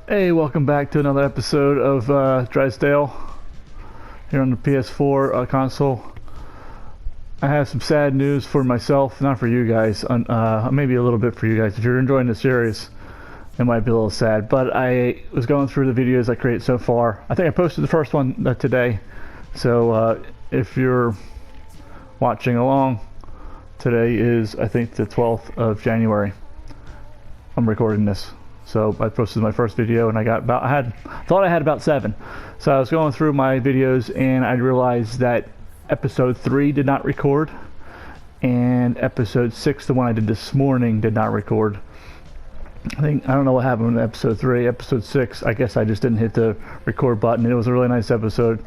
Hey, welcome back to another episode of Dresdale here on the PS4 console. I have some sad news for myself, not for you guys, maybe a little bit for you guys. If you're enjoying the series, it might be a little sad, but I was going through the videos I created so far. I think I posted the first one today, so if you're watching along, today is, I think, the 12th of January. I'm recording this. So I posted my first video and I thought I had about 7. So I was going through my videos and I realized that episode 3 did not record and episode 6, the one I did this morning, did not record. I don't know what happened with episode 3. Episode 6, I guess I just didn't hit the record button. It was a really nice episode.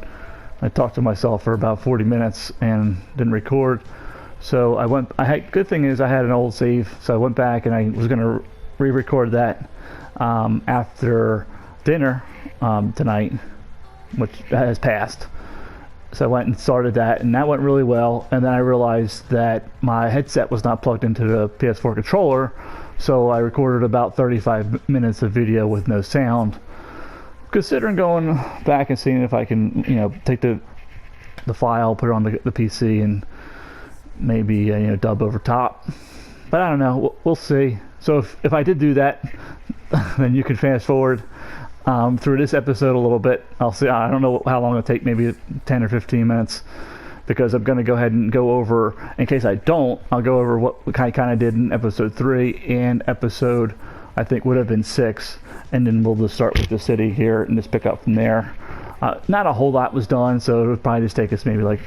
I talked to myself for about 40 minutes and didn't record. So good thing is I had an old save, so I went back and I was going to re-record that after dinner tonight, which has passed. So I went and started that, and that went really well. And then I realized that my headset was not plugged into the PS4 controller, so I recorded about 35 minutes of video with no sound. Considering going back and seeing if I can, take the file, put it on the PC, and maybe dub over top. But I don't know. We'll see. So if I did do that, then you can fast forward through this episode a little bit. I'll see. I don't know how long it'll take, maybe 10 or 15 minutes, because I'm going to go ahead and go over, in case I don't, I'll go over what I kind of did in episode 3 and episode, I think, would have been 6, and then we'll just start with the city here and just pick up from there. Not a whole lot was done, so it would probably just take us maybe like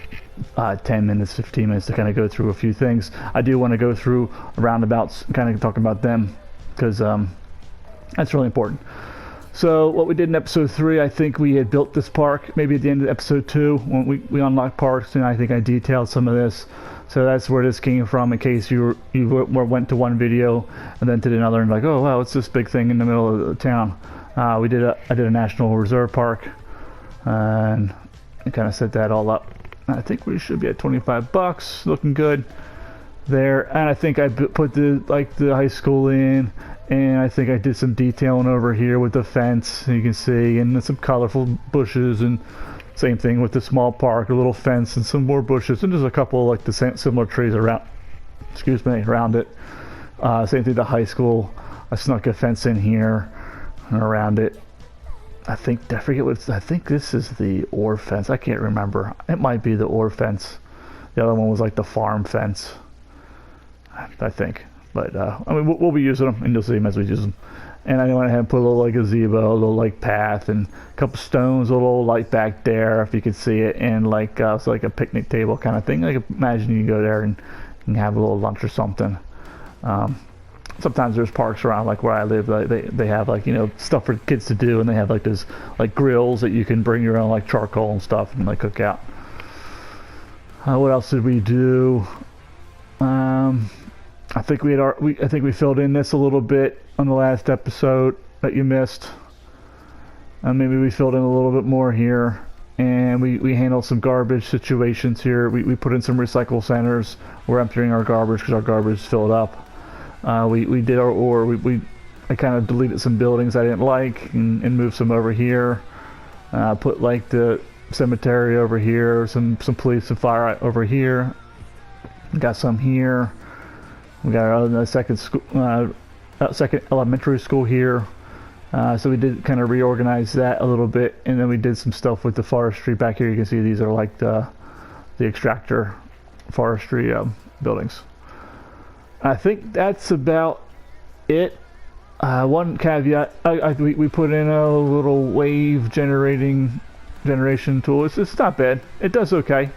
10 minutes, 15 minutes to kind of go through a few things. I do want to go through Roundabouts, kind of talking about them, because that's really important. So what we did in episode 3, I think we had built this park. Maybe at the end of episode 2, when we unlocked parks, and I think I detailed some of this. So that's where this came from, in case you went to one video and then did another and like, oh wow, what's this big thing in the middle of the town? I did a National Reserve Park, and I kind of set that all up. I think we should be at $25, looking good there. And I think I put the high school in, and I think I did some detailing over here with the fence, you can see, and some colorful bushes, and same thing with the small park, a little fence and some more bushes, and there's a couple of the similar trees around it. Same thing, the high school, I snuck a fence in here and around it. I think this is the ore fence. I can't remember. It might be the ore fence. The other one was like the farm fence, I think. But I mean, we'll be using them, and you'll see them as we use them. And I went ahead and put a little gazebo, a little path, and a couple stones, a little light back there if you could see it, and it's like a picnic table kind of thing. Imagine you can go there and have a little lunch or something. Sometimes there's parks around where I live, they have stuff for kids to do, and they have those grills that you can bring your own charcoal and stuff and cook out. What else did we do? I think we filled in this a little bit on the last episode that you missed. Maybe we filled in a little bit more here, and we handled some garbage situations here. We put in some recycle centers. We're emptying our garbage because our garbage is filled up. We did our ore. I kind of deleted some buildings I didn't like and moved some over here. Put the cemetery over here, some police and fire over here. Got some here. We got a second elementary school here. So we did kind of reorganize that a little bit, and then we did some stuff with the forestry back here. You can see these are the extractor forestry buildings. I think that's about it. One caveat, we put in a little wave generation tool. It's not bad. It does okay.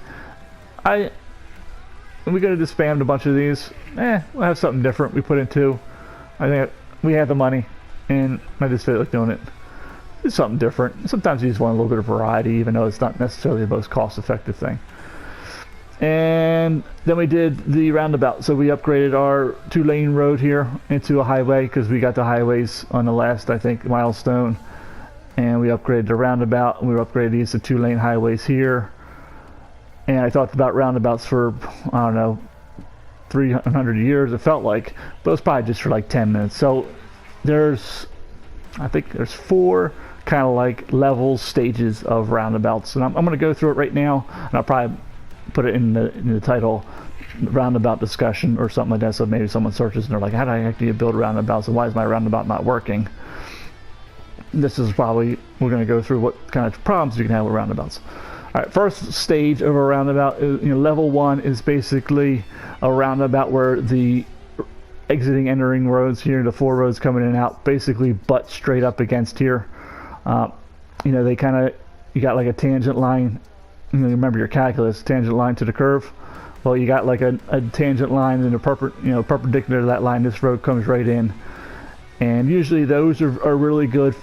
We could have just spammed a bunch of these. We'll have something different. We put in 2. I think we had the money, and I just feel like doing it. It's something different. Sometimes you just want a little bit of variety, even though it's not necessarily the most cost-effective thing. And then we did the roundabout. So we upgraded our 2-lane road here into a highway, because we got the highways on the last, I think, milestone. And we upgraded the roundabout, and we upgraded these to 2-lane highways here. And I talked about roundabouts for, I don't know, 300 years, it felt like. But it was probably just for 10 minutes. So there's I think there's 4 kind of like level stages of roundabouts, and I'm going to go through it right now, and I'll probably put it in the title, roundabout discussion or something like that, so maybe someone searches and they're like, how do I actually build roundabouts and why is my roundabout not working? This is probably, we're going to go through what kind of problems you can have with roundabouts. Alright, first stage of a roundabout is, level 1 is basically a roundabout where the exiting, entering roads here, the 4 roads coming in and out, basically butt straight up against here. They kind of, you got like a tangent line, remember your calculus, tangent line to the curve. Well, you got like a tangent line and a perpendicular to that line, this road comes right in. And usually those are really good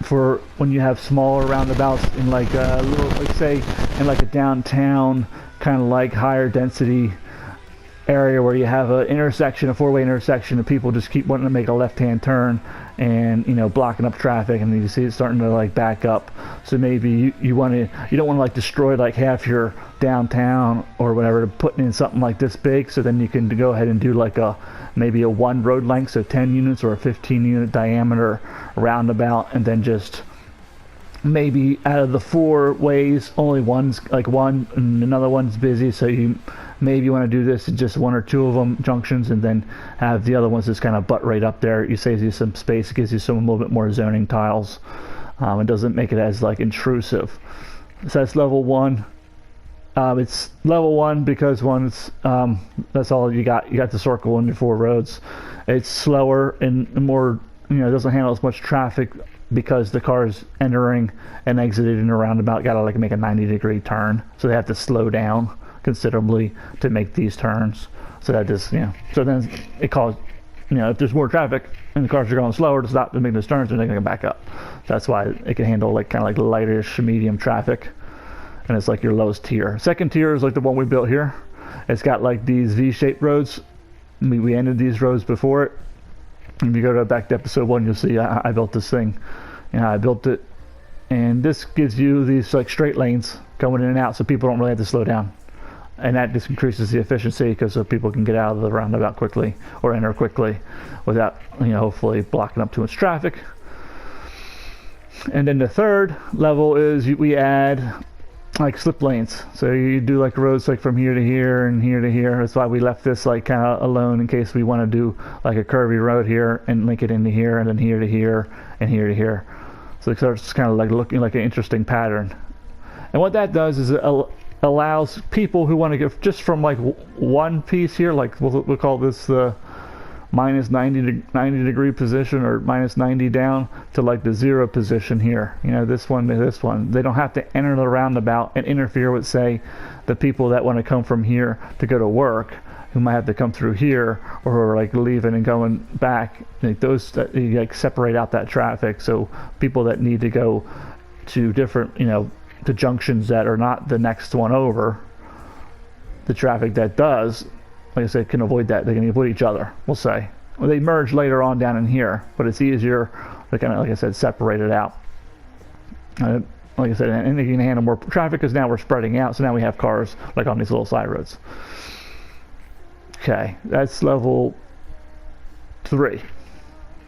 for when you have smaller roundabouts in like a little, like say in like a downtown kind of like higher density area where you have an intersection, a 4-way intersection, and people just keep wanting to make a left-hand turn and blocking up traffic, and you see it starting to like back up. So maybe you don't want to like destroy like half your downtown or whatever, putting in something like this big, so then you can go ahead and do like maybe a 1 road length, so 10 units or a 15 unit diameter roundabout, and then just maybe out of the 4 ways only one's like one and another one's busy, so you maybe want to do this in just 1 or 2 of them junctions, and then have the other ones just kind of butt right up there. It saves you some space, it gives you some a little bit more zoning tiles. It doesn't make it as like intrusive. So that's level 1. It's level 1 because once that's all you got. You got the circle and your 4 roads. It's slower and more, it doesn't handle as much traffic because the cars entering and exiting in a roundabout got to like make a 90-degree turn, so they have to slow down considerably to make these turns. So that just, so then it causes, if there's more traffic and the cars are going slower to stop to make those turns, and they're going to back up. That's why it can handle like kind of like lightish medium traffic, and it's like your lowest tier. Second tier is like the one we built here. It's got like these V-shaped roads. We ended these roads before it. If you go back to episode 1, you'll see I built this thing. I built it, and this gives you these like straight lanes going in and out, so people don't really have to slow down. And that just increases the efficiency because people can get out of the roundabout quickly or enter quickly without, hopefully blocking up too much traffic. And then the third level is we add like slip lanes. So you do like roads like from here to here and here to here. That's why we left this like kind of alone in case we want to do like a curvy road here and link it into here, and then here to here and here to here. So it starts kind of like looking like an interesting pattern. And what that does is it allows people who want to get just from like one piece here, like we'll call this the minus 90 degree position, or minus 90 down, to like the 0 position here. This one to this one. They don't have to enter the roundabout and interfere with, say, the people that want to come from here to go to work, who might have to come through here, or who are like leaving and going back. Like those, you like separate out that traffic, so people that need to go to different, to junctions that are not the next one over, the traffic that does, like I said, can avoid that. They can avoid each other, we'll say. Well, they merge later on down in here, but it's easier to kind of, like I said, separate it out. Like I said, and they can handle more traffic because now we're spreading out, so now we have cars like on these little side roads. Okay, that's level 3.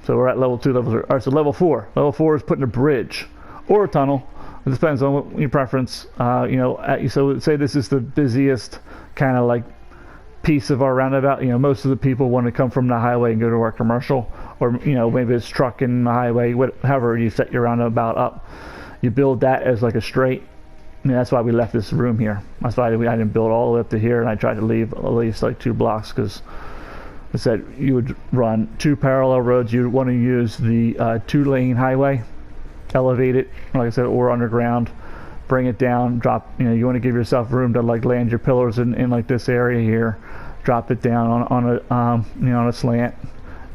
So we're at level 2, level 3. All right, so level 4. Level 4 is putting a bridge or a tunnel. It depends on what your preference. So say this is the busiest kind of like piece of our roundabout. Most of the people want to come from the highway and go to our commercial, or maybe it's truck in the highway. However you set your roundabout up, you build that as like a straight. That's why we left this room here. That's why I didn't build all the way up to here, and I tried to leave at least like 2 blocks, because I said you would run 2 parallel roads. You'd want to use the 2-lane highway, elevate it, like I said, or underground, bring it down, drop, you want to give yourself room to like land your pillars in like this area here, drop it down on a slant,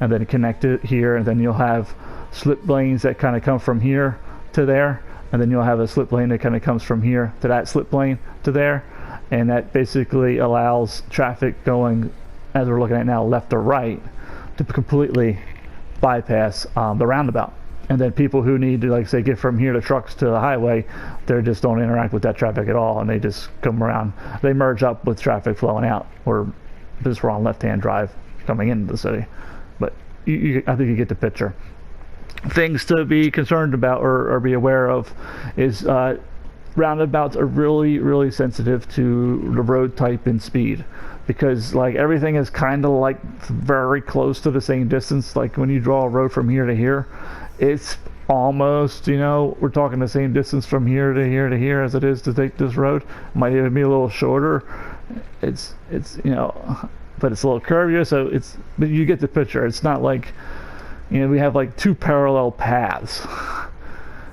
and then connect it here, and then you'll have slip lanes that kind of come from here to there, and then you'll have a slip lane that kind of comes from here to that slip lane to there, and that basically allows traffic going, as we're looking at now, left or right, to completely bypass the roundabout. And then people who need to, like say, get from here to trucks to the highway, they just don't interact with that traffic at all, and they just come around. They merge up with traffic flowing out, or just we're on left-hand drive coming into the city. But I think you get the picture. things to be concerned about or be aware of is roundabouts are really sensitive to the road type and speed, because like everything is kind of like very close to the same distance. Like when you draw a road from here to here, it's almost, you know, we're talking the same distance from here to here to here as it is to take this road. Might even be a little shorter. It's you know, but it's a little curvier, so it's, but you get the picture. It's not like, you know, we have like two parallel paths.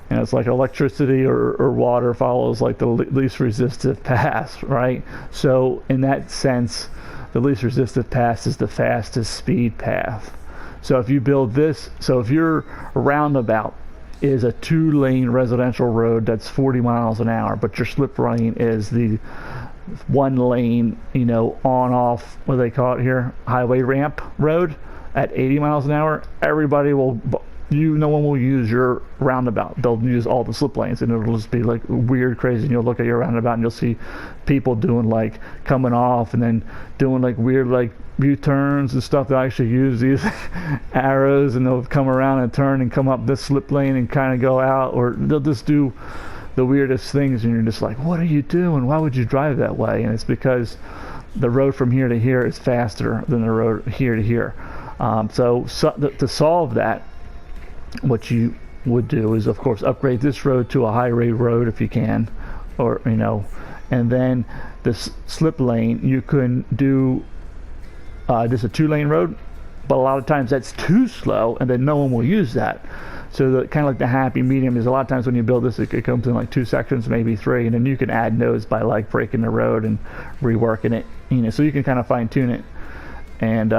You know, it's like electricity or water follows like the least resistive path, right? So in that sense, the least resistive path is the fastest speed path. So if you build this, so if your roundabout is a 2-lane residential road that's 40 miles an hour, but your slip lane is the 1-lane, you know, on-off, what do they call it here, highway ramp road at 80 miles an hour, everybody will, no one will use your roundabout. They'll use all the slip lanes, and it'll just be like weird, crazy. And you'll look at your roundabout and you'll see people doing like coming off and then doing like weird like U-turns and stuff. They actually use these arrows, and they'll come around and turn and come up this slip lane and kind of go out, or they'll just do the weirdest things, and you're just like, what are you doing? Why would you drive that way? And it's because the road from here to here is faster than the road here to here. So to solve that, what you would do is, of course, upgrade this road to a high-rate road if you can, or, you know, and then this slip lane, you can do just a 2-lane road, but a lot of times that's too slow, and then no one will use that. So the kind of like the happy medium is, a lot of times when you build this, it comes in like 2 sections, maybe 3, and then you can add nodes by like breaking the road and reworking it, you know, so you can kind of fine-tune it. And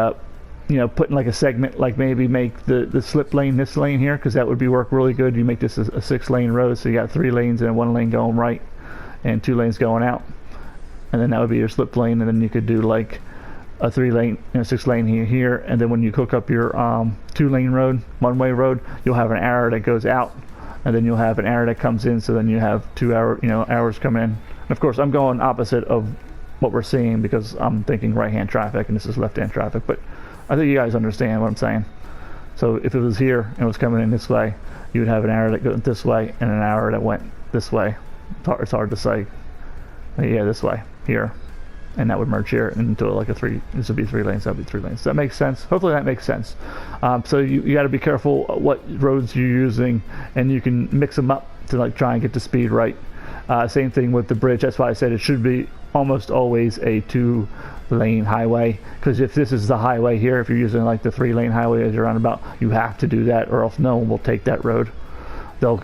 you know, putting like a segment, like maybe make the slip lane this lane here, because that would be work really good. You make this a 6-lane road, so you got 3 lanes and 1 lane going right and 2 lanes going out, and then that would be your slip lane. And then you could do like a 3-lane, you know, 6-lane here, and then when you hook up your 2-lane road, 1-way road, you'll have an arrow that goes out, and then you'll have an arrow that comes in, so then you have 2 hours come in. And of course, I'm going opposite of what we're seeing because I'm thinking right-hand traffic and this is left-hand traffic, but I think you guys understand what I'm saying. So if it was here and it was coming in this way, you would have an arrow that goes this way and an arrow that went this way. It's hard to say. Yeah, this way, here. And that would merge here into like a 3, this would be 3 lanes, that would be 3 lanes. Does that make sense? Hopefully that makes sense. So you got to be careful what roads you're using, and you can mix them up to like try and get the speed right. Same thing with the bridge. That's why I said it should be almost always a 2-lane highway, because if this is the highway here, if you're using like the 3-lane highway as your roundabout, you have to do that, or else no one will take that road. They'll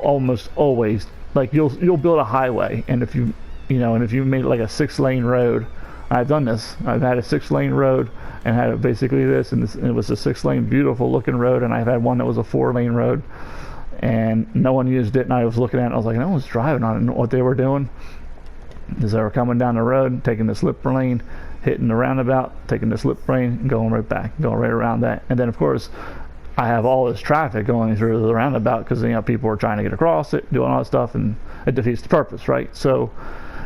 almost always, like, you'll build a highway, and if you made like a 6-lane road, I've done this. I've had a 6-lane road and had it basically this, and it was a 6-lane beautiful looking road, and I've had one that was a 4-lane road, and no one used it, and I was looking at it and I was like, no one's driving on it. And what they were doing is they were coming down the road, taking the slip lane, hitting the roundabout, taking the slip lane, and going right back, going right around that. And then of course I have all this traffic going through the roundabout because, you know, people are trying to get across it, doing all that stuff, and it defeats the purpose, right? So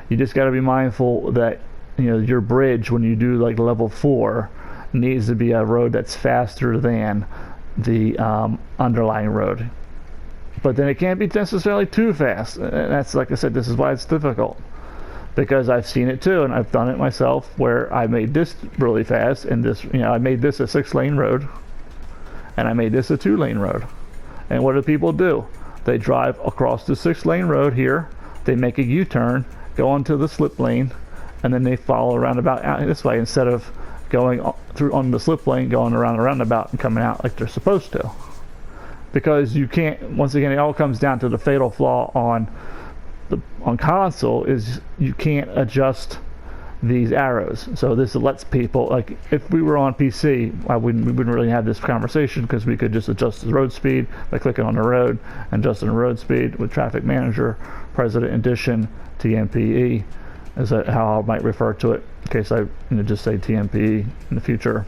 you just got to be mindful that, you know, your bridge, when you do like level 4, needs to be a road that's faster than the underlying road. But then it can't be necessarily too fast. And that's, like I said, this is why it's difficult, because I've seen it too, and I've done it myself, where I made this really fast, and this, you know, I made this a 6-lane road, and I made this a 2-lane road. And what do people do? They drive across the 6-lane road here, they make a U-turn, go onto the slip lane, and then they follow around about out this way, instead of going through on the slip lane, going around the roundabout and coming out like they're supposed to. Because you can't, once again, it all comes down to the fatal flaw on console, is you can't adjust these arrows. So this lets people, like if we were on PC, we wouldn't really have this conversation, because we could just adjust the road speed by clicking on the road and adjusting the road speed with Traffic Manager, President Edition, TMPE, is how I might refer to it, in case I just say TMPE in the future.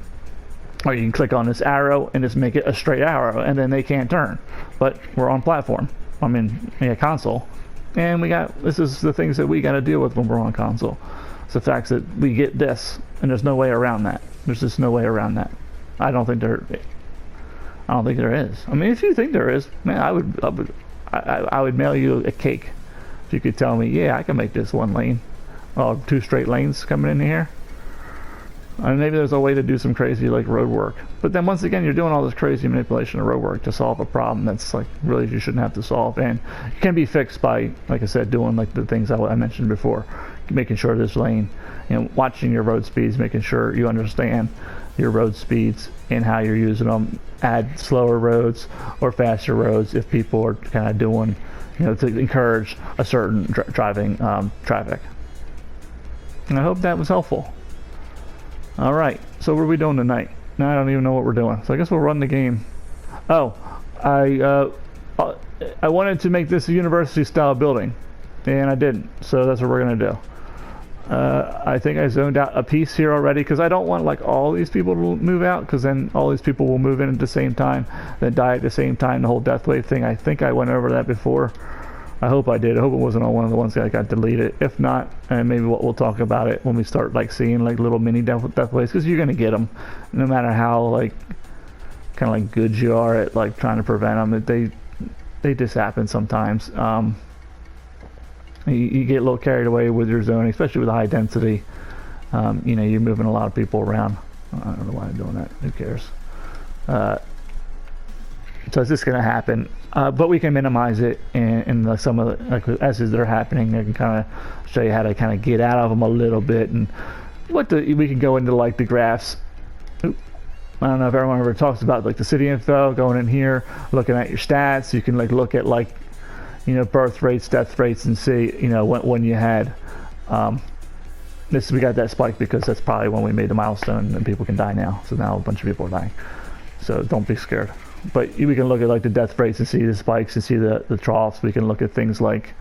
Or you can click on this arrow and just make it a straight arrow, and then they can't turn. But we're on platform, console, and this is the things that we got to deal with when we're on console. It's the fact that we get this, and there's no way around that. There's just no way around that. I don't think I don't think there is. I mean, if you think there is, man, I would mail you a cake if you could tell me, yeah, I can make this one lane, or 2 straight lanes coming in here. And maybe there's a way to do some crazy like road work. But then once again, you're doing all this crazy manipulation of road work to solve a problem that's like really you shouldn't have to solve, and it can be fixed by, like I said, doing like the things I mentioned before, making sure this lane, watching your road speeds, making sure you understand your road speeds and how you're using them. Add slower roads or faster roads if people are kind of doing, to encourage a certain driving traffic. And I hope that was helpful. All right, so what are we doing tonight? Now I don't even know what we're doing, so I guess we'll run the game. Oh, I wanted to make this a university-style building, and I didn't, so that's what we're gonna do. I think I zoned out a piece here already because I don't want like all these people to move out, because then all these people will move in at the same time, then die at the same time. The whole death wave thing. I think I went over that before. I hope I did. I hope it wasn't on one of the ones that got deleted. If not, maybe we'll talk about it when we start like seeing like little mini death waves, because you're gonna get them, no matter how like kind of like good you are at like trying to prevent them. They just happen sometimes. You get a little carried away with your zoning, especially with high density. You're moving a lot of people around. I don't know why I'm doing that. Who cares? So it's just going to happen. But we can minimize it, and some of the, like as they're happening, I can kind of show you how to kind of get out of them a little bit, and we can go into like the graphs. I don't know if everyone ever talks about like the city info, going in here, looking at your stats. You can like look at like birth rates, death rates, and see when you had we got that spike because that's probably when we made the milestone, and people can die now. So now a bunch of people are dying. So don't be scared. But we can look at like the death rates and see the spikes and see the troughs. We can look at things like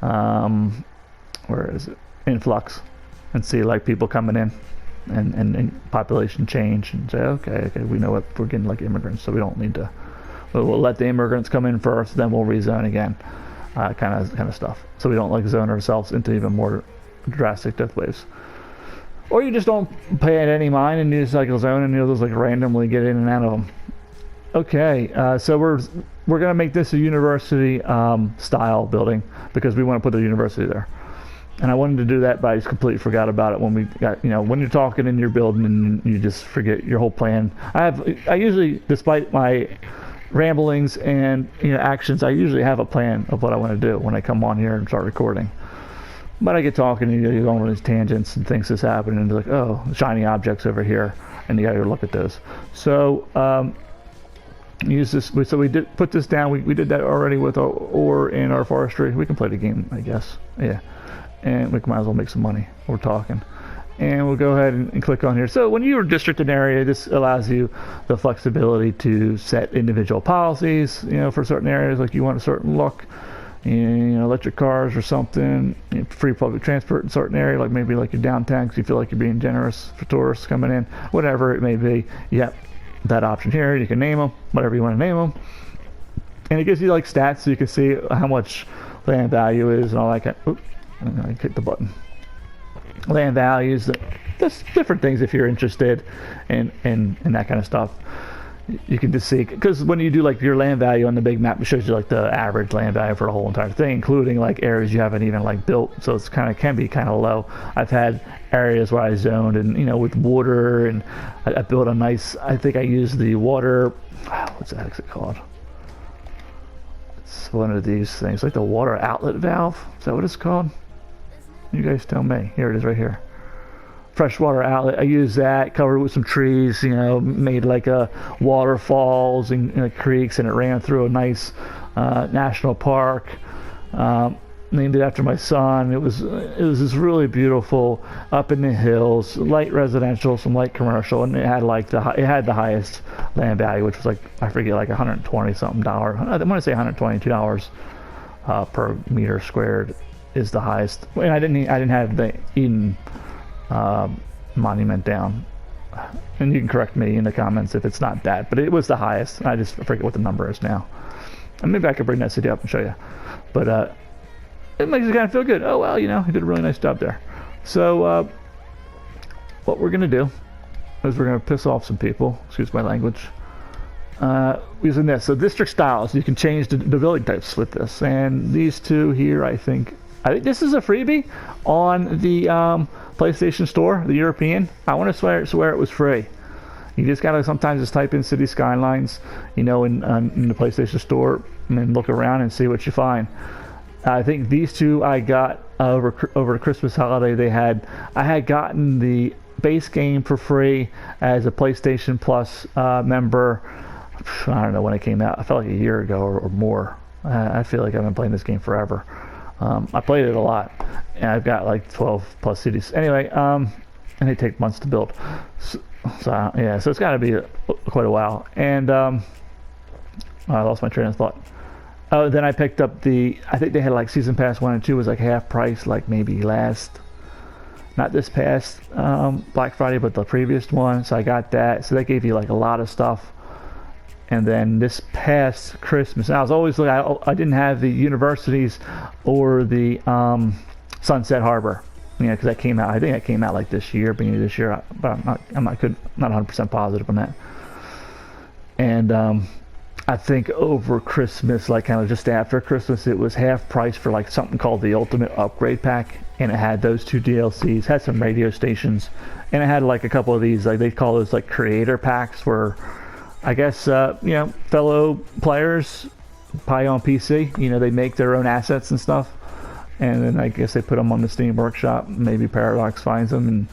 where is it, influx, and see like people coming in and population change, and say okay, we know what we're getting like immigrants, so we don't need to. We'll let the immigrants come in first, then we'll rezone again, kind of stuff. So we don't like zone ourselves into even more drastic death waves. Or you just don't pay it any mind and you just like zone and you'll just like randomly get in and out of them. Okay, so we're gonna make this a university style building because we want to put the university there. And I wanted to do that, but I just completely forgot about it when we got, when you're talking in your building and you just forget your whole plan. I usually, despite my ramblings and actions, I usually have a plan of what I want to do when I come on here and start recording. But I get talking and you go on these tangents and things just happen, and it's like, oh, shiny objects over here, and you gotta look at those. So use this. So we did put this down. We did that already with our ore in our forestry. We can play the game, I guess. Yeah, and we might as well make some money. We're talking. And we'll go ahead and click on here. So when you're district an area, this allows you the flexibility to set individual policies, for certain areas, like you want a certain look, electric cars or something, free public transport in certain area, like maybe like your downtown because you feel like you're being generous for tourists coming in, whatever it may be. Yep, that option here. You can name them, whatever you want to name them. And it gives you like stats so you can see how much land value is and all that kind of, oops, I hit the button. Land values, just different things if you're interested in that kind of stuff. You can just see, because when you do like your land value on the big map, it shows you like the average land value for the whole entire thing, including like areas you haven't even like built, so it's can be kind of low. I've had areas where I zoned and with water, and I built a nice, I think I used the water, what's that actually called? It's one of these things, like the water outlet valve, is that what it's called? You guys tell me. Here it is right here. Freshwater outlet. I used that, covered it with some trees, made like waterfalls and creeks, and it ran through a nice national park. Named it after my son. It was this really beautiful, up in the hills, light residential, some light commercial, and it had like the highest land value, which was like, I forget, like $120 something. I want to say $122 per meter squared is the highest. And I didn't have the Eden monument down, and you can correct me in the comments if it's not that, but it was the highest. I just forget what the number is now, and maybe I could bring that city up and show you, but it makes you kind of feel good. Oh well, he did a really nice job there. So what we're gonna do is we're gonna piss off some people, excuse my language, using this. So district styles, you can change the building types with this. And these two here, I think this is a freebie on the PlayStation Store, the European. I want to swear it was free. You just gotta sometimes just type in City Skylines, you know, in the PlayStation Store, and then look around and see what you find. I think these two I got over the Christmas holiday. I had gotten the base game for free as a PlayStation Plus member. I don't know when it came out. I felt like a year ago or more. I feel like I've been playing this game forever. I played it a lot, and I've got like 12 plus CDs. Anyway, and they take months to build. So yeah, so it's got to be quite a while. And I lost my train of thought. Oh, then I picked up I think they had like Season Pass 1 and 2 was like half price, like maybe not this past Black Friday, but the previous one. So I got that. So that gave you like a lot of stuff. And then this past Christmas, I was always like, I didn't have the universities or the Sunset Harbor. Yeah, because that came out. I think that came out like this year, beginning of this year. But I'm not 100% positive on that. And I think over Christmas, like kind of just after Christmas, it was half price for like something called the Ultimate Upgrade Pack, and it had those 2 DLCs, had some radio stations, and it had like a couple of these, like they call those like creator packs, where I guess you know, fellow players, probably on PC, you know, they make their own assets and stuff. And then I guess they put them on the Steam Workshop. Maybe Paradox finds them and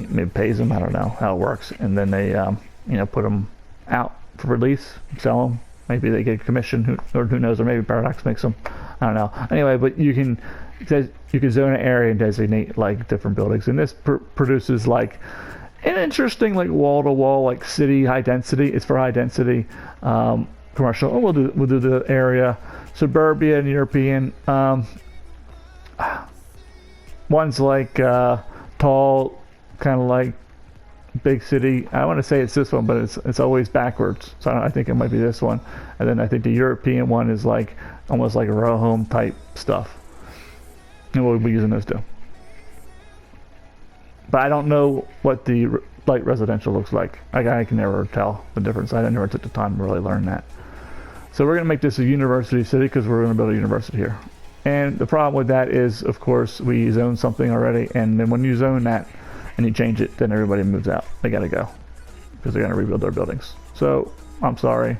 maybe pays them. I don't know how it works. And then they, you know, put them out for release, sell them. Maybe they get a commission, or who knows? Or maybe Paradox makes them. I don't know. Anyway, but you can zone an area and designate like different buildings. And this produces like an interesting like wall-to-wall like city high density. It's for high density commercial. Oh, we'll do the area suburbia and European. One's like tall, kind of like big city. I want to say it's this one, but it's always backwards. So I think it might be this one. And then I think the European one is like almost like a row home type stuff. And we'll be using those two. But I don't know what the light residential looks like. I can never tell the difference. I never took the time to really learn that. So we're going to make this a university city because we're going to build a university here. And the problem with that is, of course, we zone something already, and then when you zone that and you change it, then everybody moves out. They got to go because they're going to rebuild their buildings. So I'm sorry.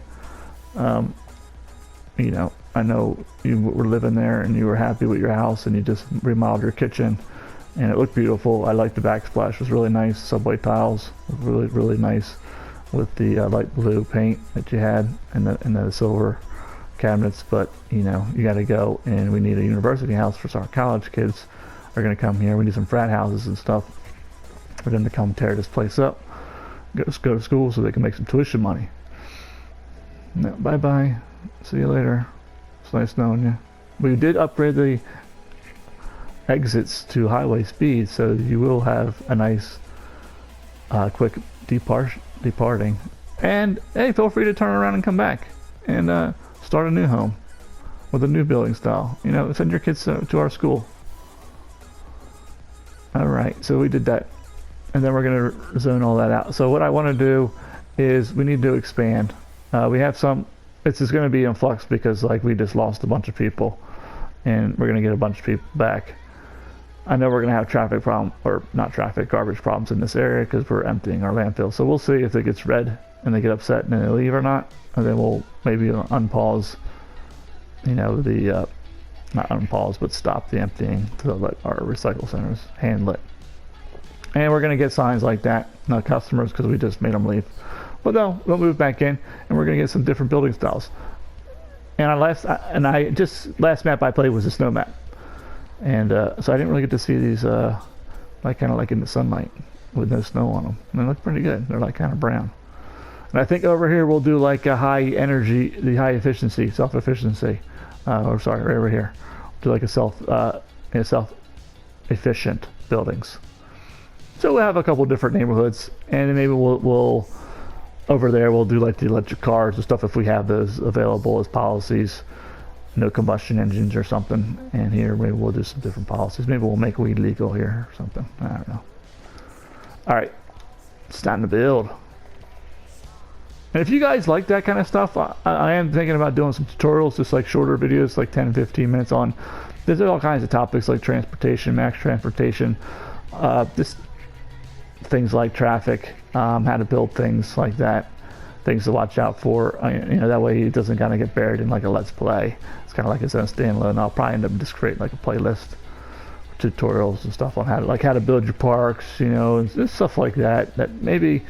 You know, I know you were living there and you were happy with your house and you just remodeled your kitchen and it looked beautiful. I liked the backsplash. It was really nice. Subway tiles, really, really nice with the light blue paint that you had and the silver cabinets. But you know, you got to go, and we need a university house for our college kids are going to come here. We need some frat houses and stuff for them to come tear this place up, go to school so they can make some tuition money. No, bye bye, see you later. It's nice knowing you. We did upgrade the exits to highway speed, so you will have a nice quick departing. And hey, feel free to turn around and come back and start a new home with a new building style. You know, send your kids to our school. Alright, so we did that. And then we're going to zone all that out. So what I want to do is we need to expand. We have some, it's just going to be in flux because like we just lost a bunch of people and we're going to get a bunch of people back. I know we're going to have traffic problem, or not traffic, garbage problems in this area because we're emptying our landfill. So we'll see if it gets red and they get upset and they leave or not. And then we'll maybe unpause, you know, the, not unpause, but stop the emptying to let our recycle centers handle it. And we're going to get signs like that, not customers, because we just made them leave. But no, we'll move back in and we're going to get some different building styles. And last map I played was a snow map. And so I didn't really get to see these like kind of like in the sunlight with no snow on them. And they look pretty good. They're like kind of brown. And I think over here we'll do like a high energy, the high efficiency, self-efficiency. Or sorry, right over here. Do like a self-efficient buildings. So we'll have a couple different neighborhoods, and then maybe we'll over there we'll do like the electric cars and stuff if we have those available as policies. No combustion engines or something. And here maybe we'll do some different policies. Maybe we'll make weed legal here or something. I don't know. All right, it's time to build. And if you guys like that kind of stuff, I am thinking about doing some tutorials, just like shorter videos, like 10 and 15 minutes on. There's all kinds of topics like transportation, max transportation, just things like traffic, how to build things like that, things to watch out for. You know, that way it doesn't kind of get buried in like a let's play. It's kind of like its own standalone. I'll probably end up just creating like a playlist, tutorials and stuff on how to build your parks, you know, and just stuff like that. That maybe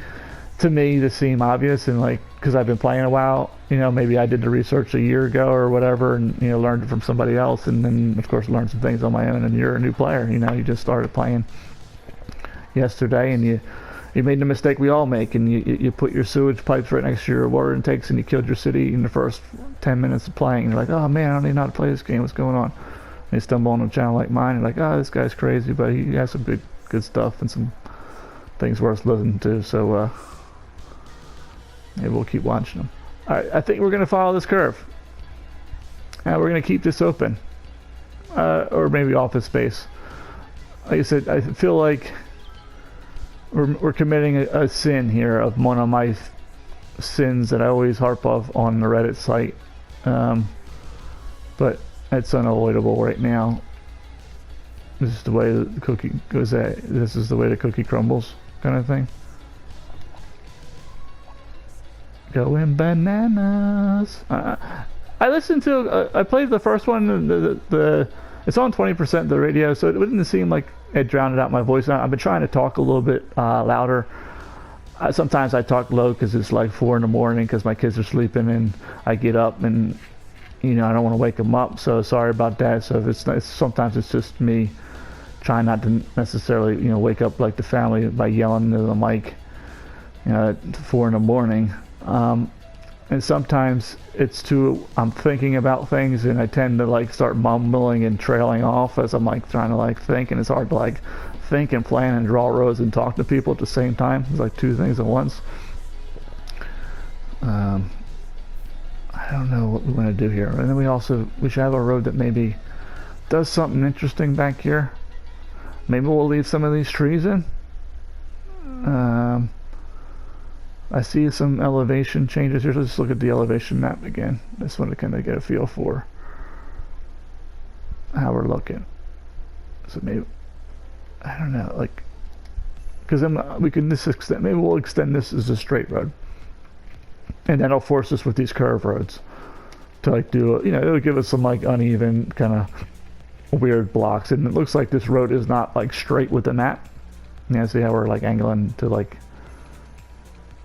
to me this seem obvious, and like because I've been playing a while, you know, maybe I did the research a year ago or whatever, and you know, learned it from somebody else, and then of course learned some things on my own. And you're a new player, you know, you just started playing yesterday, and you made the mistake we all make, and you put your sewage pipes right next to your water intakes, and you killed your city in the first 10 minutes of playing. And you're like, oh man, I don't even know how to play this game. What's going on? And you stumble on a channel like mine, and like, oh, this guy's crazy, but he has some good stuff and some things worth listening to. So maybe we'll keep watching them. All right, I think we're gonna follow this curve. We're gonna keep this open, or maybe office space. Like I said, I feel like we're committing a sin here of one of my sins that I always harp off on the Reddit site, but it's unavoidable right now. This is the way the cookie goes. This is the way the cookie crumbles, kind of thing. Going bananas. I listened to. I played the first one. It's on 20% of the radio, so it wouldn't seem like it drowned out my voice. I've been trying to talk a little bit louder. Sometimes I talk low because it's like 4 in the morning because my kids are sleeping, and I get up and you know I don't want to wake them up. So sorry about that. So if it's sometimes it's just me trying not to necessarily wake up like the family by yelling into the mic, at 4 in the morning. And sometimes it's I'm thinking about things, and I tend to like start mumbling and trailing off as I'm like trying to like think, and it's hard to like think and plan and draw roads and talk to people at the same time. It's like two things at once. I don't know what we want to do here. And then we should have a road that maybe does something interesting back here. Maybe we'll leave some of these trees in. I see some elevation changes here. So let's look at the elevation map again. Just want to kind of get a feel for how we're looking. So maybe, I don't know, like, because we can just extend. Maybe we'll extend this as a straight road, and that'll force us with these curve roads to like do. It'll give us some like uneven kind of weird blocks, and it looks like this road is not like straight with the map. See how we're like angling to like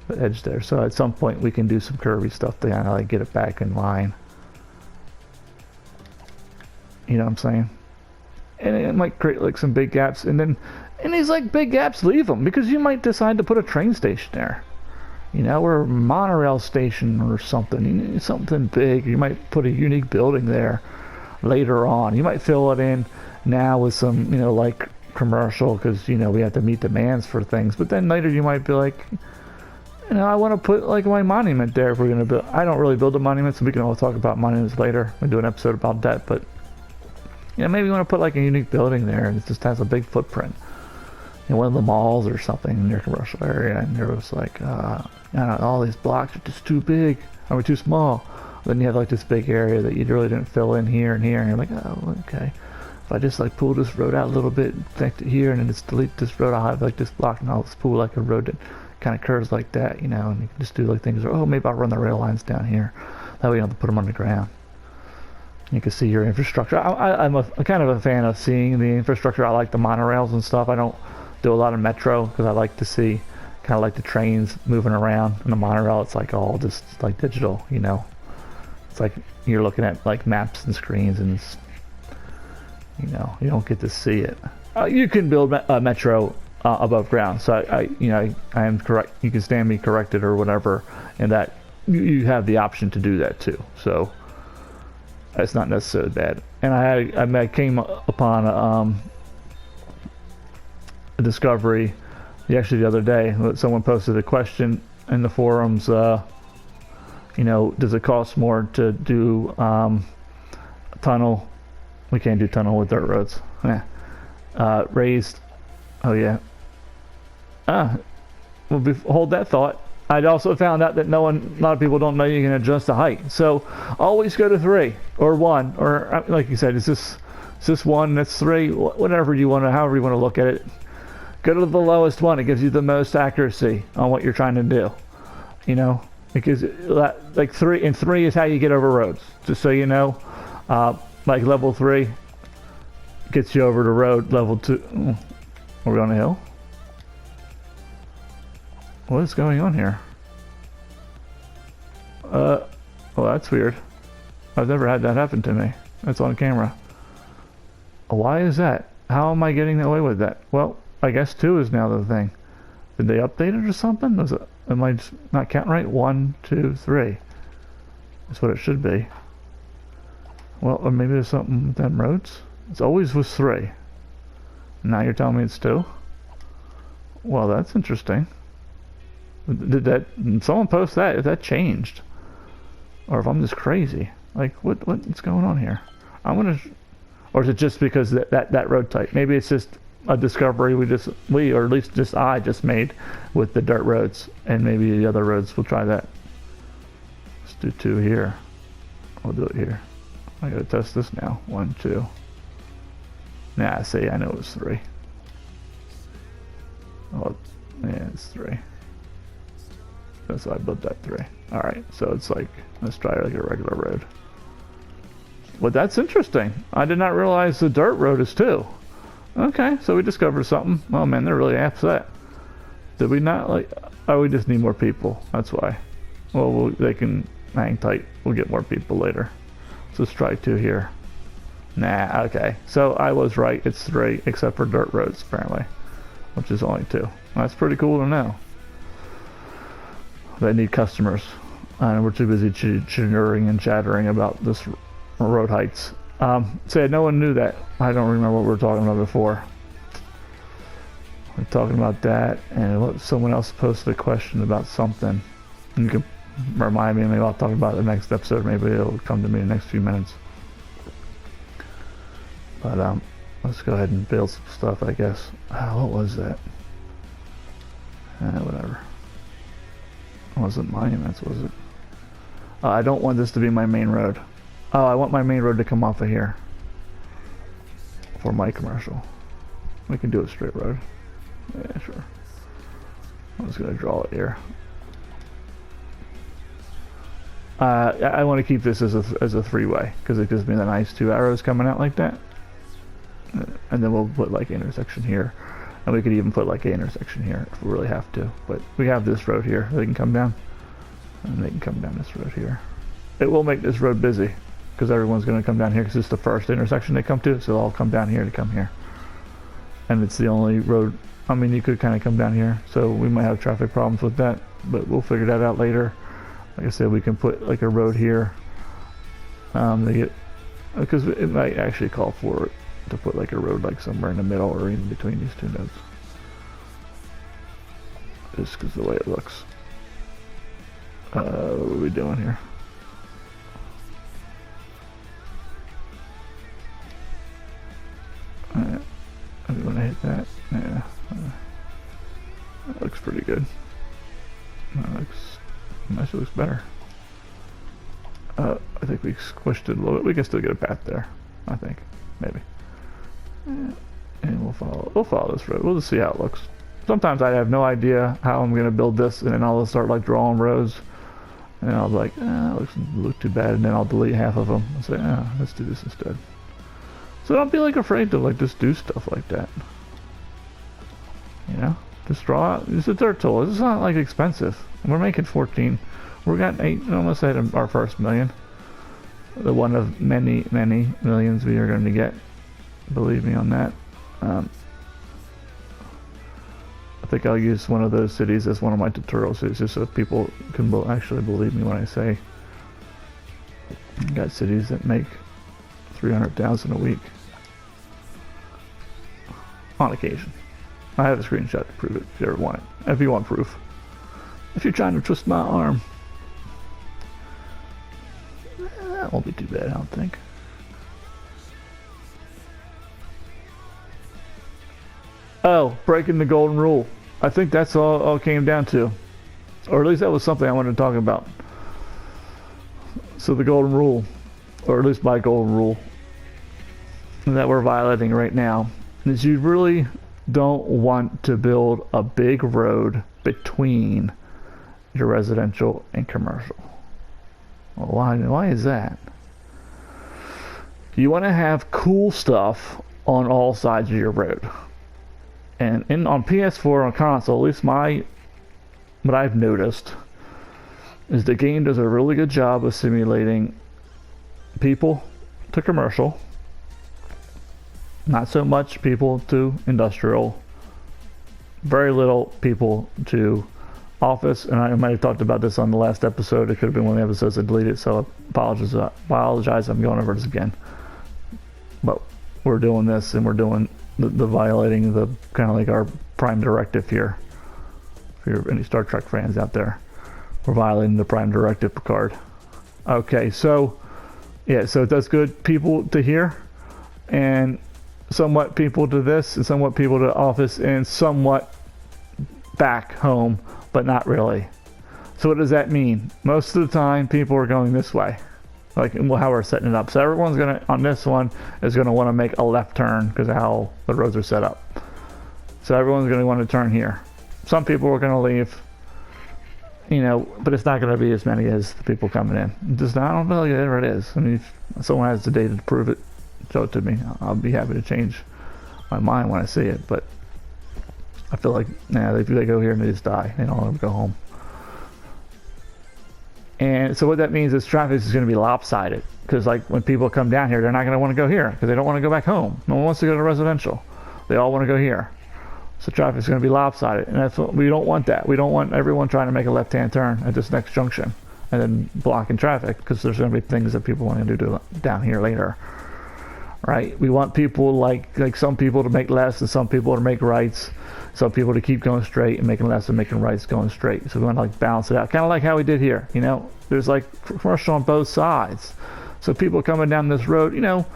the edge there. So at some point we can do some curvy stuff to kind of like get it back in line. You know what I'm saying? And it might create like some big gaps, and these like big gaps, leave them, because you might decide to put a train station there, or a monorail station or something. Something big. You might put a unique building there later on. You might fill it in now with some like commercial, because we have to meet demands for things, but then later you might be like, I want to put like my monument there if we're gonna build. I don't really build a monument, so we can all talk about monuments later. We'll do an episode about that, but maybe you want to put like a unique building there, and it just has a big footprint in one of the malls or something in your commercial area, and you're just like, all these blocks are just too big, or too small. Then you have like this big area that you really didn't fill in here and here, and you're like, oh, okay. If I just like pull this road out a little bit, connect it here, and then just delete this road, I'll have like this block, and I'll just pull like a road that kind of curves like that, and you can just do like things, or maybe I'll run the rail lines down here. That way you don't have to put them on the ground. You can see your infrastructure. I'm kind of a fan of seeing the infrastructure. I like the monorails and stuff. I don't do a lot of metro because I like to see kind of like the trains moving around. And the monorail, it's like all just like digital, It's like you're looking at like maps and screens, and it's, you don't get to see it. You can build a metro above ground, so I am correct. You can stand me corrected or whatever, and that you have the option to do that too. So it's not necessarily bad. And I came upon a discovery actually the other day. Someone posted a question in the forums. Does it cost more to do a tunnel? We can't do tunnel with dirt roads. Raised. Oh yeah. Hold that thought. I'd also found out that a lot of people don't know you can adjust the height. So always go to 3 or 1, or like you said, is this 1? That's 3. Whatever you want to, however you want to look at it. Go to the lowest one. It gives you the most accuracy on what you're trying to do. You know, because like 3 and 3 is how you get over roads. Just so you know, like level 3 gets you over the road. Level 2. Are we on a hill? What is going on here? Well, that's weird. I've never had that happen to me. That's on camera. Why is that? How am I getting away with that? Well, I guess 2 is now the thing. Did they update it or something? Am I just not counting right? 1, 2, 3. That's what it should be. Well, or maybe there's something with them roads. It's always was 3. Now you're telling me it's 2? Well, that's interesting. Did someone post that? If that changed, or if I'm just crazy, like what's going on here? Or is it just because that road type? Maybe it's just a discovery or at least just I just made with the dirt roads, and maybe the other roads will try that. Let's do 2 here. We'll do it here. I gotta test this now. 1, 2. Nah, see, I know it was 3. Oh, yeah, it's 3. That's why I built that 3. Alright, so it's like, let's try like a regular road. Well, that's interesting. I did not realize the dirt road is 2. Okay, so we discovered something. Oh man, they're really upset. Did we not like... Oh, we just need more people. That's why. Well, they can hang tight. We'll get more people later. So let's try 2 here. Nah, okay. So I was right. It's 3, except for dirt roads, apparently. Which is only 2. That's pretty cool to know. They need customers, and we're too busy chirring and chattering about this road heights. Say no one knew that. I don't remember what we were talking about before. We're talking about that, and someone else posted a question about something. You can remind me, maybe I'll talk about it in the next episode. Maybe it'll come to me in the next few minutes. But let's go ahead and build some stuff, I guess. What was that? Whatever. It wasn't monuments, was it? I don't want this to be my main road. Oh, I want my main road to come off of here for my commercial. We can do a straight road. Yeah, sure. I'm just gonna draw it here. I want to keep this as a 3-way because it gives me the nice 2 arrows coming out like that. And then we'll put like an intersection here. And we could even put like an intersection here if we really have to. But we have this road here. They can come down. And they can come down this road here. It will make this road busy. Because everyone's going to come down here because it's the first intersection they come to. So they'll all come down here to come here. And it's the only road. I mean, you could kind of come down here. So we might have traffic problems with that. But we'll figure that out later. Like I said, we can put like a road here. Because it might actually call for it to put like a road like somewhere in the middle or in between these 2 nodes. Just because of the way it looks. What are we doing here? I'm gonna hit that. Yeah. That looks pretty good. That actually looks better. I think we squished it a little bit. We can still get a path there. I think. Maybe. And we'll follow this road. We'll just see how it looks. Sometimes I have no idea how I'm gonna build this, and then I'll start like drawing rows, and then I'll be like, it doesn't look too bad, and then I'll delete half of them and say, let's do this instead. So don't be like afraid to like just do stuff like that. You know, just draw out. It's a dirt tool. It's not like expensive. We're making 14. We're got 8. Almost at our first million. The one of many millions we are going to get. Believe me on that. I think I'll use one of those cities as one of my tutorial cities just so people can actually believe me when I say I got cities that make 300,000 a week on occasion. I have a screenshot to prove it if you ever want it. If you want proof. If you're trying to twist my arm. That won't be too bad, I don't think. Oh, breaking the golden rule. I think that's all it came down to. Or at least that was something I wanted to talk about. So the golden rule, or at least my golden rule, that we're violating right now, is you really don't want to build a big road between your residential and commercial. Well, why is that? You want to have cool stuff on all sides of your road. And on PS4 on console, at least what I've noticed is the game does a really good job of simulating people to commercial, not so much people to industrial, very little people to office. And I might have talked about this on the last episode. It could have been one of the episodes I deleted, so I apologize. I'm going over this again. But we're doing this, and we're doing the violating, the kind of like our prime directive here. For any Star Trek fans out there, we're violating the prime directive, Picard. Okay, so yeah, so it does good people to here, and somewhat people to this, and somewhat people to office, and somewhat back home, but not really. So what does that mean? Most of the time, people are going this way, like how we're setting it up. So everyone's gonna, on this one, is gonna want to make a left turn because of how the roads are set up. So everyone's gonna want to turn here. Some people are gonna leave, you know, but it's not gonna be as many as the people coming in. Just, I don't know, whatever it is. I mean, if someone has the data to prove it, show it to me. I'll be happy to change my mind when I see it. But I feel like, if they go here and they just die, they don't want to go home. And so what that means is traffic is going to be lopsided, because like when people come down here, they're not going to want to go here because they don't want to go back home. No one wants to go to residential. They all want to go here. So traffic is going to be lopsided, and that's what we don't want. That we don't want everyone trying to make a left-hand turn at this next junction and then blocking traffic, because there's going to be things that people want to do down here later. Right? We want people like some people to make lefts and some people to make rights. Some people to keep going straight and making lefts and making rights going straight. So we want to like balance it out, kind of like how we did here. You know, there's like commercial on both sides. So people coming down this road, you know,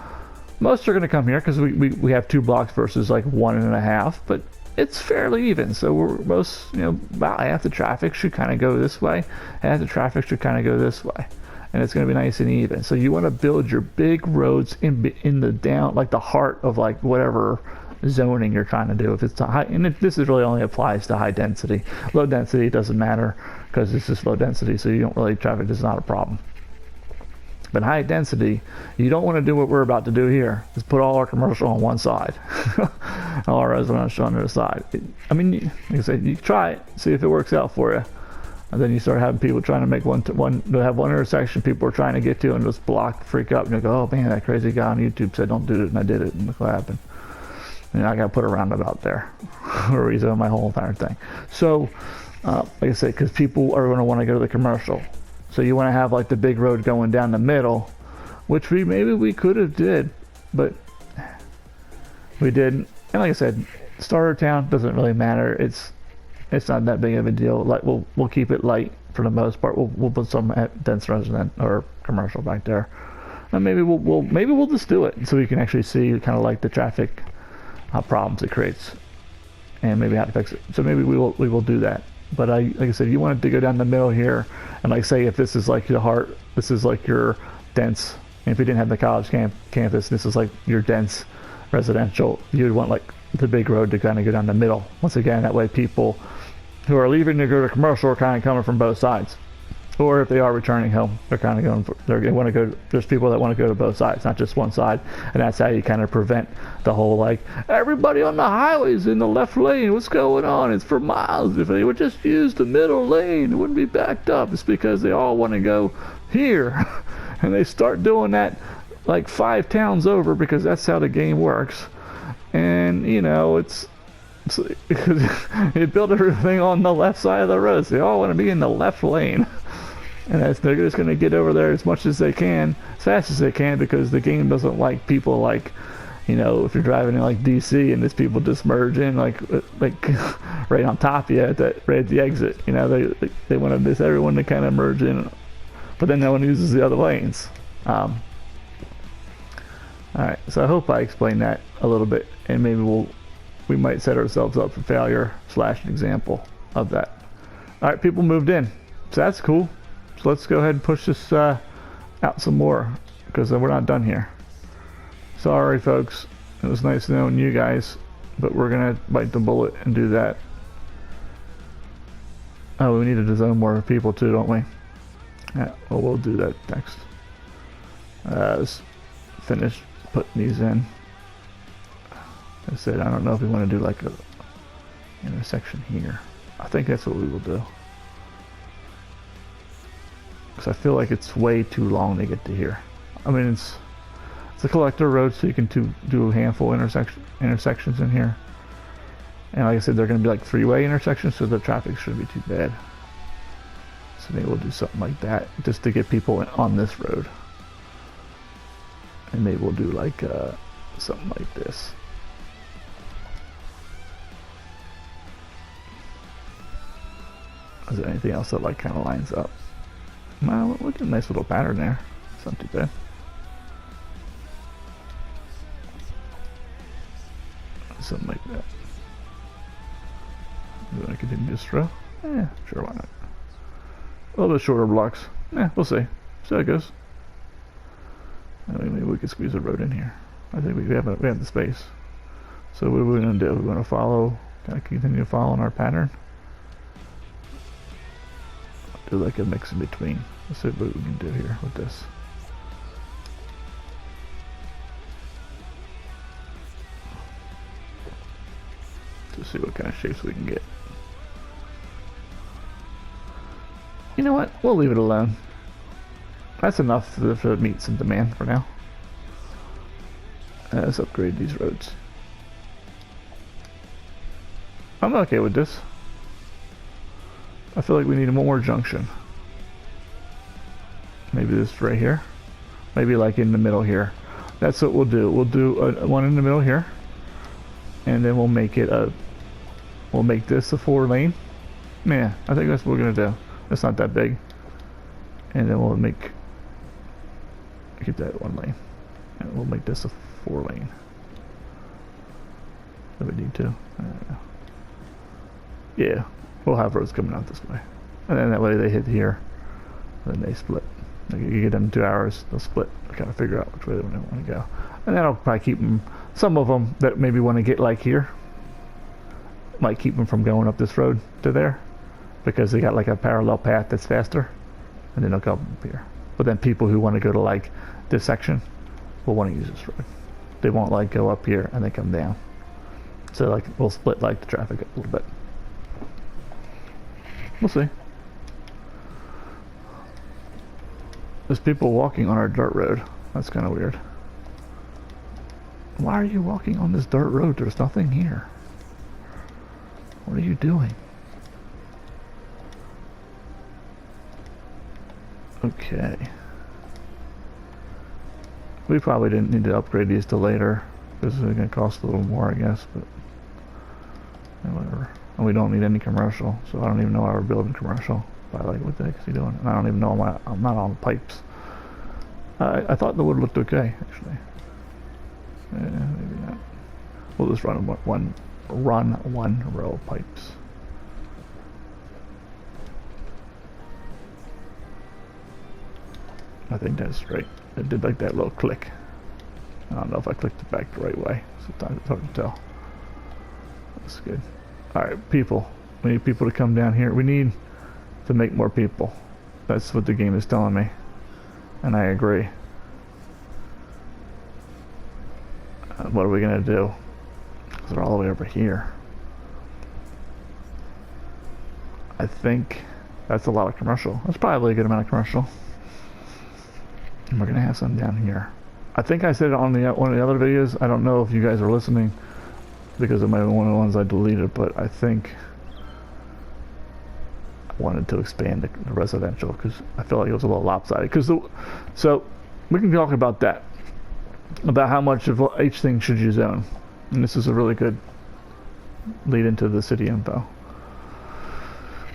most are going to come here because we have 2 blocks versus like 1.5, but it's fairly even. So we're most, you know, about half the traffic should kind of go this way, half the traffic should kind of go this way. And it's going to be nice and even. So you want to build your big roads in the down, like the heart of like whatever zoning you're trying to do. If it's to high, and this is really only applies to high density. Low density doesn't matter because it's just low density, so you don't really, traffic is not a problem. But high density, you don't want to do what we're about to do here. Is put all our commercial on one side, all our residential on the other side. I mean, like I said, you try it, see if it works out for you. And then you start having people trying to make one intersection people are trying to get to and just block, freak up, and you go, oh man, that crazy guy on YouTube said don't do it, and I did it, and look what happened. And I got to put a roundabout there, or rezone my whole entire thing. So, like I said, because people are going to want to go to the commercial. So you want to have like the big road going down the middle, which maybe we could have did, but we didn't. And like I said, starter town doesn't really matter. It's not that big of a deal. Like we'll keep it light for the most part. We'll put some dense resident or commercial back there, and maybe we'll just do it so we can actually see kind of like the traffic problems it creates, and maybe how to fix it. So maybe we will do that. But like I said, you want it to go down the middle here, and like say if this is like the heart, this is like your dense. And if you didn't have the college campus, this is like your dense residential. You'd want like the big road to kind of go down the middle. Once again, that way people who are leaving to go to commercial are kind of coming from both sides, or if they are returning home, they're kind of going for, they want to go. There's people that want to go to both sides, not just one side, and that's how you kind of prevent the whole like everybody on the highways in the left lane. What's going on? It's for miles. If they would just use the middle lane, it wouldn't be backed up. It's because they all want to go here, and they start doing that like 5 towns over because that's how the game works. And you know it built everything on the left side of the road. So they all want to be in the left lane, and they're just going to get over there as much as they can, as fast as they can, because the game doesn't like people like, you know, if you're driving in like DC and there's people just merge in like right on top of you right at the exit. You know, they want to miss everyone to kind of merge in, but then no one uses the other lanes. All right, so I hope I explained that a little bit, and maybe we might set ourselves up for failure / an example of that. Alright, people moved in. So that's cool. So let's go ahead and push this out some more, because we're not done here. Sorry folks, it was nice knowing you guys, but we're gonna bite the bullet and do that. Oh, we need to zone more people too, don't we? Yeah, well, we'll do that next. Let's finish putting these in. I said, I don't know if we want to do like a intersection here. I think that's what we will do. Because I feel like it's way too long to get to here. I mean, it's a collector road, so you can do a handful of intersections in here. And like I said, they're going to be like three-way intersections, so the traffic shouldn't be too bad. So maybe we'll do something like that, just to get people on this road. And maybe we'll do like something like this. Is there anything else that like kind of lines up? Well, look at a nice little pattern there. It's not too bad. Something like that. Do I continue this row? Yeah, sure, why not? A little bit shorter blocks. Yeah, we'll see. See how it goes. Maybe we could squeeze a road in here. I think we have the space. So what are we going to do? We're going to follow, kind of continue following our pattern. Do like a mix in between. Let's see what we can do here with this. To see what kind of shapes we can get. You know what? We'll leave it alone. That's enough to meet some demand for now. Let's upgrade these roads. I'm okay with this. I feel like we need one more junction. Maybe this right here. Maybe like in the middle here. That's what we'll do. We'll do one in the middle here. And then we'll make it we'll make this a 4-lane. Yeah, I think that's what we're gonna do. It's not that big. And then we'll keep that 1 lane. And we'll make this a 4-lane. Do we need to? Yeah, we'll have roads coming out this way. And then that way they hit here. And then they split. Like you get them in 2 hours, they'll split. They'll kind of figure out which way they want to go. And that'll probably keep them, some of them that maybe want to get like here, might keep them from going up this road to there. Because they got like a parallel path that's faster. And then they'll come up here. But then people who want to go to like this section will want to use this road. They won't like go up here and then come down. So like we'll split like the traffic a little bit. We'll see. There's people walking on our dirt road. That's kind of weird. Why are you walking on this dirt road? There's nothing here. What are you doing? Okay. We probably didn't need to upgrade these till later. This is going to cost a little more, I guess, but whatever. And we don't need any commercial, so I don't even know why we're building commercial. But like, what the heck is he doing? And I don't even know I'm not on the pipes. I thought the wood looked okay, actually. Maybe not. We'll just run one row of pipes. I think that's right. It did like that little click. I don't know if I clicked it back the right way. Sometimes it's hard to tell. That's good. Alright, people. We need people to come down here. We need to make more people. That's what the game is telling me. And I agree. What are we going to do? Because they're all the way over here. I think that's a lot of commercial. That's probably a good amount of commercial. And we're going to have some down here. I think I said it on one of the other videos. I don't know if you guys are listening because it might be one of the ones I deleted, but I think I wanted to expand the residential because I feel like it was a little lopsided. So we can talk about that, about how much of each thing should you zone. And this is a really good lead into the city info.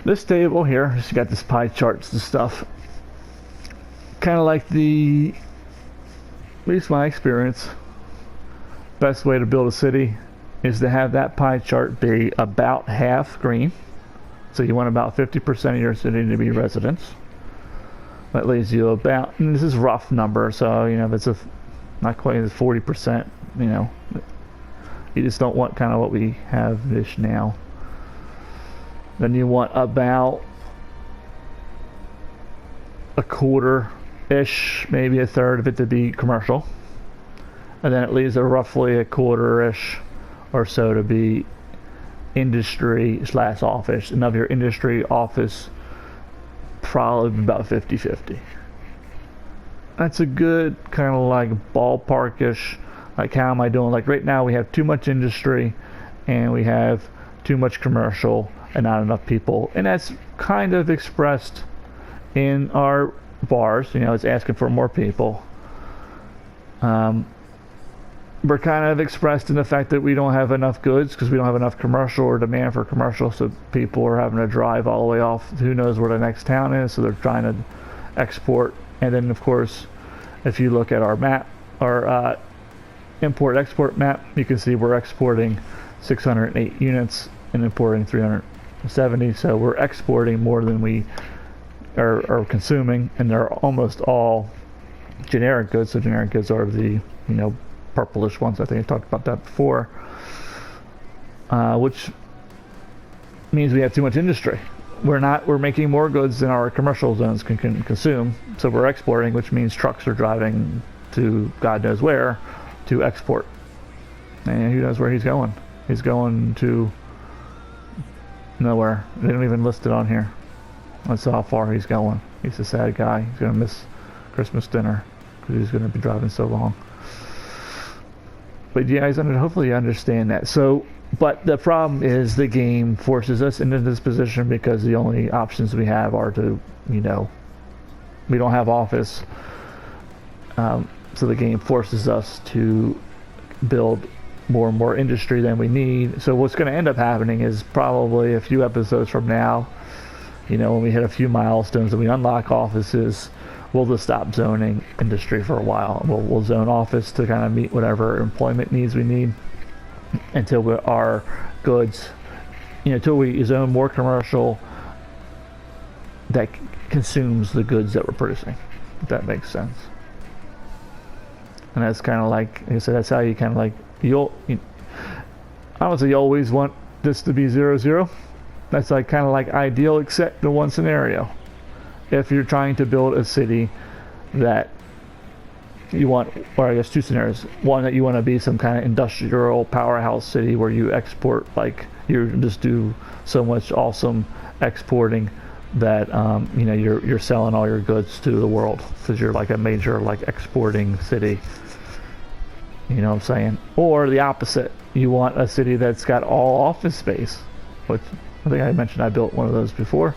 This table here, just got this pie charts and stuff. Kind of like at least my experience, best way to build a city is to have that pie chart be about half green So you want about 50% of your city to be residents. That leaves you about, and this is rough number, so you know, if it's not quite as 40%, you know, you just don't want kind of what we have ish now. Then you want about a quarter ish, maybe a third of it to be commercial, and then it leaves a roughly a quarter ish or so to be industry / office, and of your industry office probably about 50-50. That's a good kind of like ballparkish, like how am I doing? Like right now we have too much industry and we have too much commercial and not enough people, and that's kind of expressed in our bars. You know, it's asking for more people. We're kind of expressed in the fact that we don't have enough goods because we don't have enough commercial or demand for commercial, so people are having to drive all the way off who knows where the next town is, so they're trying to export. And then of course, if you look at our map, our import-export map, you can see we're exporting 608 units and importing 370, so we're exporting more than we are consuming, and they're almost all generic goods. So generic goods are the, you know, purplish ones. I think I talked about that before, which means we have too much industry. We're making more goods than our commercial zones can consume, so we're exporting, which means trucks are driving to God knows where to export, and who knows where he's going. He's going to nowhere. They don't even list it on here. That's how far he's going. He's a sad guy. He's gonna miss Christmas dinner because he's gonna be driving so long. But you guys, hopefully you understand that. So, but the problem is the game forces us into this position because the only options we have are to, you know, we don't have office. So the game forces us to build more and more industry than we need. So what's going to end up happening is probably a few episodes from now, you know, when we hit a few milestones and we unlock offices, we'll just stop zoning industry for a while. We'll zone office to kind of meet whatever employment needs we need until our goods, you know, until we zone more commercial that consumes the goods that we're producing, if that makes sense. And that's kind of like I said, that's how you kind of like, I don't say you always want this to be 0-0. That's like kind of like ideal, except the one scenario. If you're trying to build a city that you want, or I guess two scenarios. One, that you want to be some kind of industrial powerhouse city where you export, like you just do so much awesome exporting that you know, you're selling all your goods to the world because you're like a major like exporting city. You know what I'm saying? Or the opposite, you want a city that's got all office space, which I think I mentioned I built one of those before.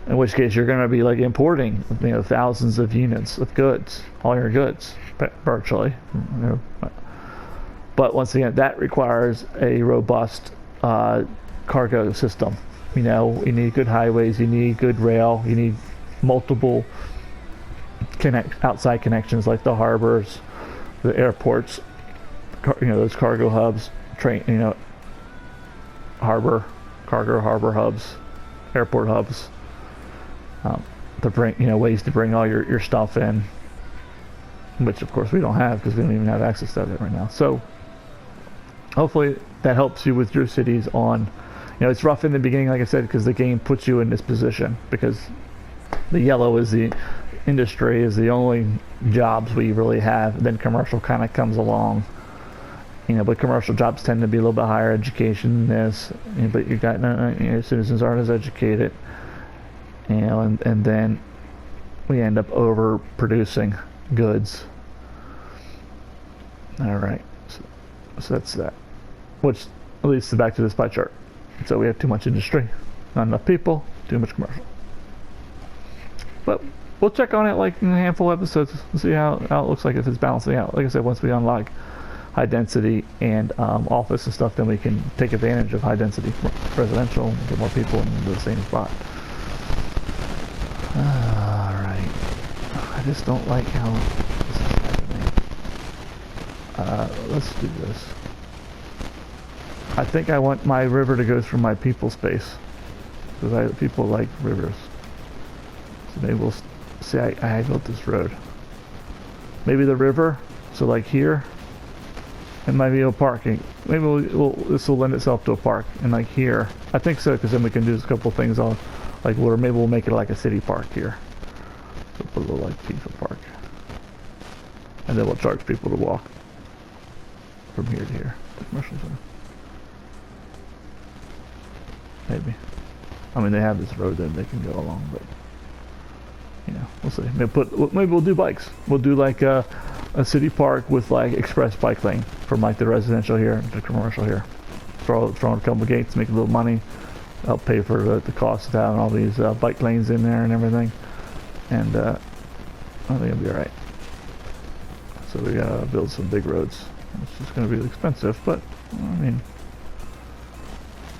In which case you're going to be like importing, you know, thousands of units of goods, all your goods, virtually. You know. But once again, that requires a robust cargo system. You know, you need good highways, you need good rail, you need multiple outside connections like the harbors, the airports, you know, those cargo hubs, train, you know, harbor hubs, airport hubs. To bring, you know, ways to bring all your stuff in, which of course we don't have because we don't even have access to that right now. So hopefully that helps you with your cities on, you know, it's rough in the beginning, like I said, because the game puts you in this position because the yellow is the industry, is the only jobs we really have. Then commercial kind of comes along, you know, but commercial jobs tend to be a little bit higher education than this, you know, but you got, you know, citizens aren't as educated. You know, and then we end up overproducing goods. All right, so that's that. Which leads to back to this pie chart. So we have too much industry, not enough people, too much commercial. But we'll check on it like in a handful of episodes and see how it looks like, if it's balancing out. Like I said, once we unlock high density and office and stuff, then we can take advantage of high density residential and get more people in the same spot. Alright, I just don't like how this is happening. Let's do this. I think I want my river to go through my people space. because people like rivers. So maybe we'll see. I built this road. Maybe the river. So like here, and maybe a parking. Maybe this will lend itself to a park. And like here, I think so, because then we can do a couple things on, like, or maybe we'll make it like a city park here. So put a little like FIFA park, and then we'll charge people to walk from here to here. The commercial zone. Maybe. I mean, they have this road that they can go along, but you know, we'll see. Maybe we'll do bikes. We'll do like a city park with like express bike lane from like the residential here to commercial here. Throw in a couple of gates, make a little money, help pay for the cost of having all these bike lanes in there and everything. And I think it'll be all right. So we gotta build some big roads. It's just gonna be expensive, but I mean,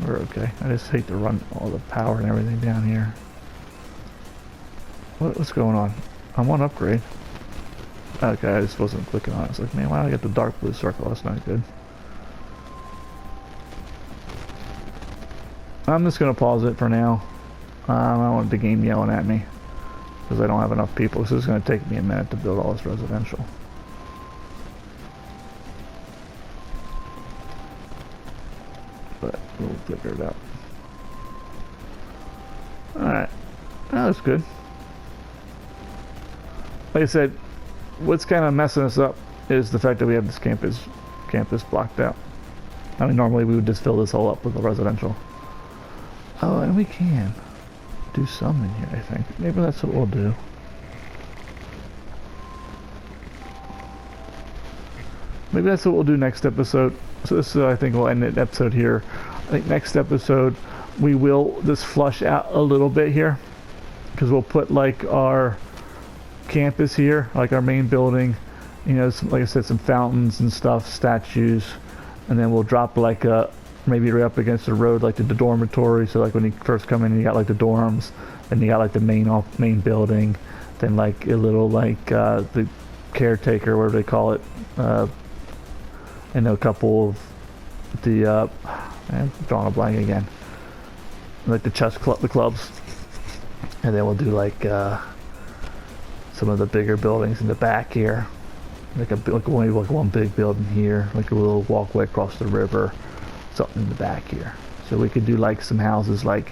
we're okay. I just hate to run all the power and everything down here. What's going on? I'm on upgrade. Okay, I just wasn't clicking on it. It's like, man, why did I get the dark blue circle? That's not good. I'm just gonna pause it for now. I don't want the game yelling at me because I don't have enough people. So it's gonna take me a minute to build all this residential. But we'll figure it out. Alright. That looks good. Like I said, what's kind of messing us up is the fact that we have this campus blocked out. I mean, normally we would just fill this whole up with the residential. Oh, and we can do some in here, I think. Maybe that's what we'll do. Maybe that's what we'll do next episode. So this, I think, we'll end the episode here. I think next episode we will just flush out a little bit here, because we'll put like our campus here, like our main building, you know, some, like I said, some fountains and stuff, statues, and then we'll drop like a maybe right up against the road, like the dormitory. So like when you first come in, you got like the dorms, then you got like the main building, then like a little like the caretaker, whatever they call it, and a couple of the I'm drawing a blank again, like the chess club, the clubs, and then we'll do like some of the bigger buildings in the back here, like maybe like one big building here, like a little walkway across the river, something in the back here. So we could do like some houses, like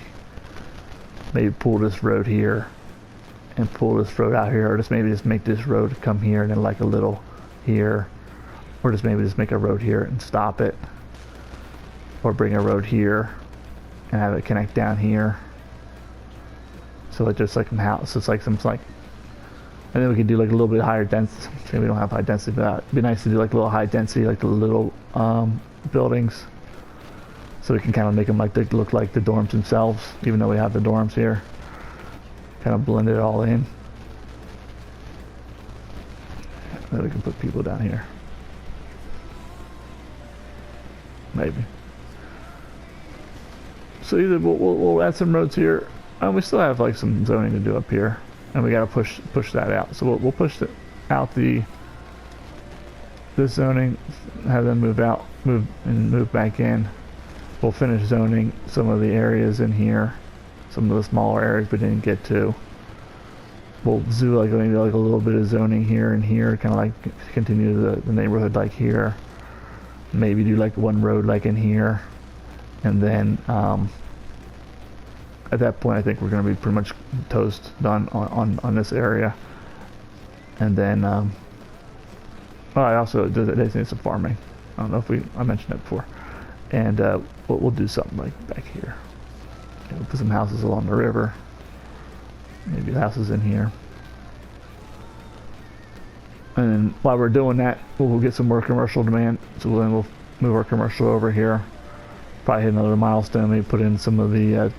maybe pull this road here and pull this road out here, or just maybe just make this road come here and then like a little here, or just maybe just make a road here and stop it, or bring a road here and have it connect down here. So like just like some house, it's like some like, and then we can do like a little bit higher density. Maybe we don't have high density, but it'd be nice to do like a little high density, like the little buildings, so we can kind of make them like they look like the dorms themselves, even though we have the dorms here. Kind of blend it all in. And then we can put people down here. Maybe. So either we'll add some roads here. We still have like some zoning to do up here, and we gotta push that out. So we'll push out this zoning, have them move back in. We'll finish zoning some of the areas in here, some of the smaller areas we didn't get to. We'll do like maybe like a little bit of zoning here and here, kind of like continue the neighborhood like here. Maybe do like one road like in here, and then at that point I think we're going to be pretty much toast done on this area. And then I also did some farming. I don't know if I mentioned that before. And we'll do something like back here. We'll put some houses along the river. Maybe houses in here. And then while we're doing that, we'll get some more commercial demand. So then we'll move our commercial over here. Probably hit another milestone. Maybe put in some of the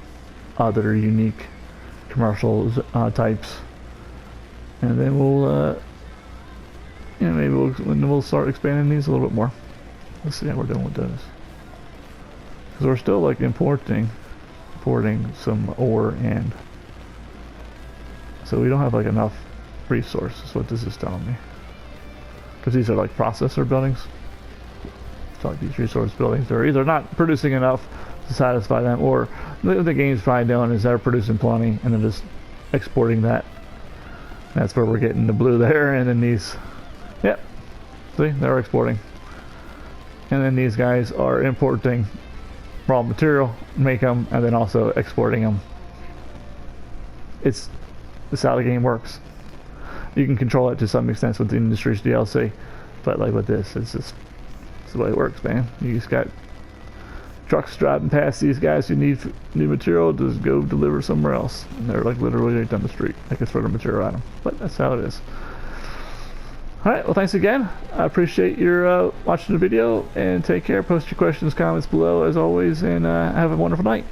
other unique commercial types. And then maybe we'll start expanding these a little bit more. Let's see how we're doing with those. Because we're still like importing some ore in. So we don't have like enough resources. What this is telling me. Because these are like processor buildings. So like these resource buildings, they're either not producing enough to satisfy them, or the game's probably doing is they're producing plenty and then just exporting that. That's where we're getting the blue there, and then these, yep, see, they're exporting. And then these guys are importing raw material, make them, and then also exporting them. It's how the game works. You can control it to some extent with the Industries DLC, but like with this, it's the way it works, man. You just got trucks driving past these guys who need new material, just go deliver somewhere else, and they're like literally right down the street. I can throw the material at them, but that's how it is. Alright, well thanks again. I appreciate your watching the video, and take care. Post your questions, comments below as always, and have a wonderful night.